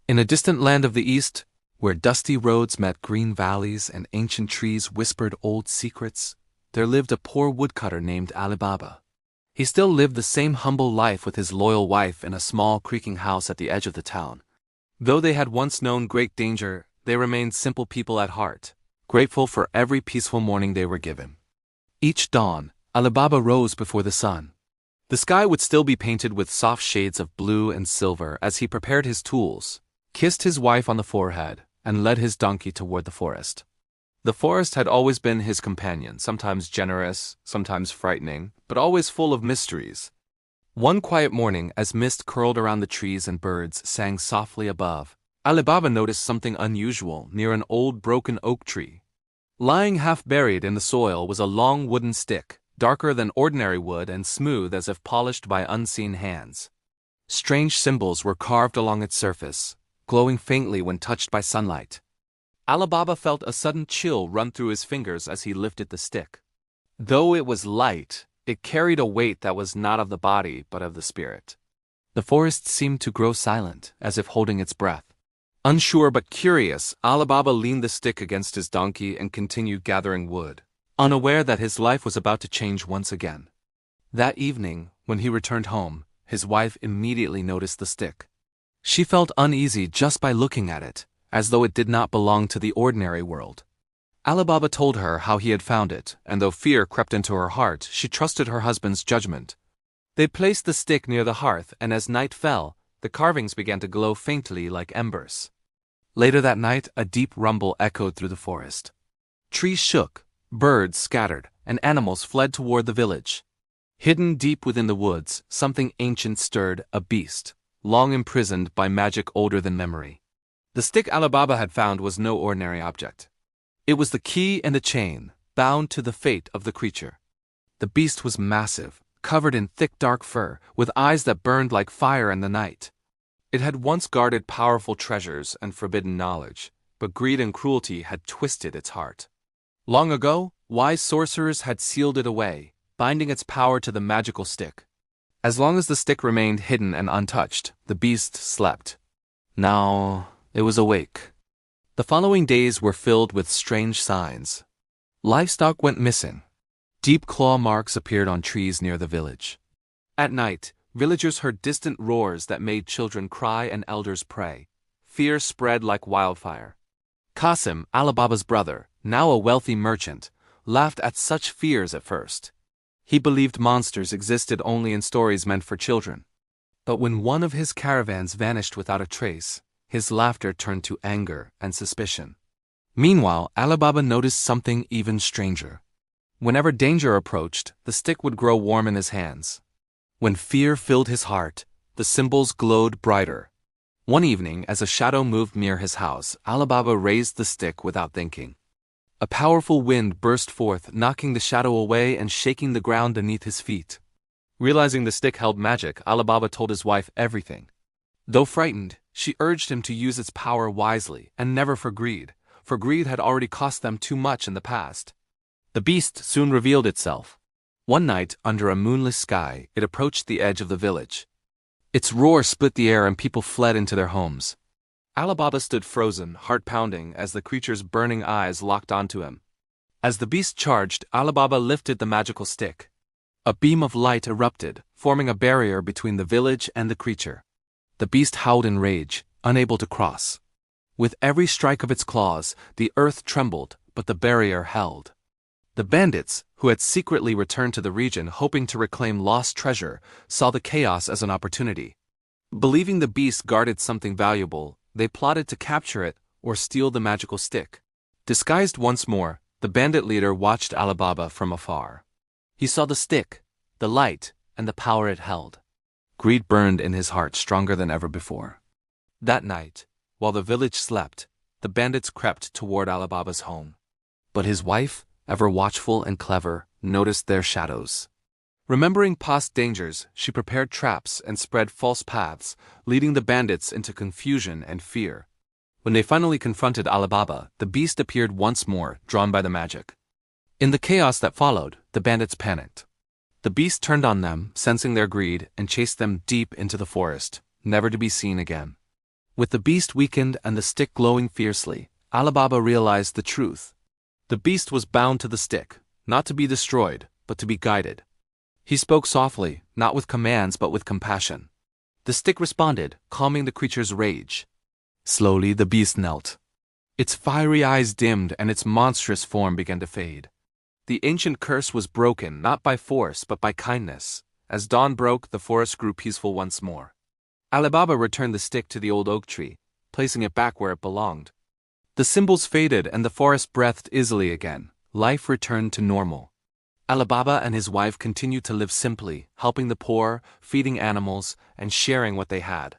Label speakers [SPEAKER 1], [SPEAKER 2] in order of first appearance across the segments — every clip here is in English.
[SPEAKER 1] In a distant land of the east, where dusty roads met green valleys and ancient trees whispered old secrets, there lived a poor woodcutter named Alibaba. He still lived the same humble life with his loyal wife in a small creaking house at the edge of the town. Though they had once known great danger, they remained simple people at heart, grateful for every peaceful morning they were given. Each dawn, Alibaba rose before the sun. The sky would still be painted with soft shades of blue and silver as he prepared his tools, kissed his wife on the forehead, and led his donkey toward the forest. The forest had always been his companion, sometimes generous, sometimes frightening, but always full of mysteries. One quiet morning, as mist curled around the trees and birds sang softly above, Alibaba noticed something unusual near an old broken oak tree. Lying half buried in the soil was a long wooden stick, darker than ordinary wood and smooth as if polished by unseen hands. Strange symbols were carved along its surface, glowing faintly when touched by sunlight. Alibaba felt a sudden chill run through his fingers as he lifted the stick. Though it was light, it carried a weight that was not of the body but of the spirit. The forest seemed to grow silent, as if holding its breath. Unsure but curious, Alibaba leaned the stick against his donkey and continued gathering wood, unaware that his life was about to change once again. That evening, when he returned home, his wife immediately noticed the stick. She felt uneasy just by looking at it, as though it did not belong to the ordinary world. Alibaba told her how he had found it, and though fear crept into her heart, she trusted her husband's judgment. They placed the stick near the hearth, and as night fell, the carvings began to glow faintly like embers. Later that night, a deep rumble echoed through the forest. Trees shook, birds scattered, and animals fled toward the village. Hidden deep within the woods, something ancient stirred, a beast, long imprisoned by magic older than memory. The stick Alibaba had found was no ordinary object. It was the key and a chain, bound to the fate of the creature. The beast was massive, covered in thick dark fur, with eyes that burned like fire in the night. It had once guarded powerful treasures and forbidden knowledge, but greed and cruelty had twisted its heart. Long ago, wise sorcerers had sealed it away, binding its power to the magical stick. As long as the stick remained hidden and untouched, the beast slept. Now it was awake. The following days were filled with strange signs. Livestock went missing. Deep claw marks appeared on trees near the village. At night, villagers heard distant roars that made children cry and elders pray. Fear spread like wildfire. Qasim, Alibaba's brother, now a wealthy merchant, laughed at such fears at first. He believed monsters existed only in stories meant for children. But when one of his caravans vanished without a trace, his laughter turned to anger and suspicion. Meanwhile, Alibaba noticed something even stranger. Whenever danger approached, the stick would grow warm in his hands. When fear filled his heart, the symbols glowed brighter. One evening, as a shadow moved near his house, Alibaba raised the stick without thinking. A powerful wind burst forth, knocking the shadow away and shaking the ground beneath his feet. Realizing the stick held magic, Alibaba told his wife everything. Though frightened, she urged him to use its power wisely and never for greed had already cost them too much in the past. The beast soon revealed itself. One night, under a moonless sky, it approached the edge of the village. Its roar split the air and people fled into their homes. Alibaba stood frozen, heart pounding, as the creature's burning eyes locked onto him. As the beast charged, Alibaba lifted the magical stick. A beam of light erupted, forming a barrier between the village and the creature. The beast howled in rage, unable to cross. With every strike of its claws, the earth trembled, but the barrier held. The bandits, who had secretly returned to the region hoping to reclaim lost treasure, saw the chaos as an opportunity. Believing the beast guarded something valuable, they plotted to capture it or steal the magical stick. Disguised once more, the bandit leader watched Alibaba from afar. He saw the stick, the light, and the power it held. Greed burned in his heart stronger than ever before. That night, while the village slept, the bandits crept toward Alibaba's home. But his wife, ever watchful and clever, noticed their shadows. Remembering past dangers, she prepared traps and spread false paths, leading the bandits into confusion and fear. When they finally confronted Alibaba, the beast appeared once more, drawn by the magic. In the chaos that followed, the bandits panicked. The beast turned on them, sensing their greed, and chased them deep into the forest, never to be seen again. With the beast weakened and the stick glowing fiercely, Alibaba realized the truth. The beast was bound to the stick, not to be destroyed, but to be guided. He spoke softly, not with commands but with compassion. The stick responded, calming the creature's rage. Slowly the beast knelt. Its fiery eyes dimmed and its monstrous form began to fade. The ancient curse was broken not by force but by kindness. As dawn broke, the forest grew peaceful once more. Alibaba returned the stick to the old oak tree, placing it back where it belonged. The symbols faded and the forest breathed easily again. Life returned to normal. Alibaba and his wife continued to live simply, helping the poor, feeding animals, and sharing what they had.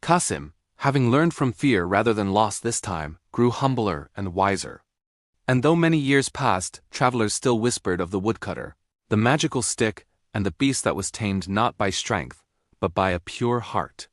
[SPEAKER 1] Qasim, having learned from fear rather than loss this time, grew humbler and wiser. And though many years passed, travelers still whispered of the woodcutter, the magical stick, and the beast that was tamed not by strength, but by a pure heart.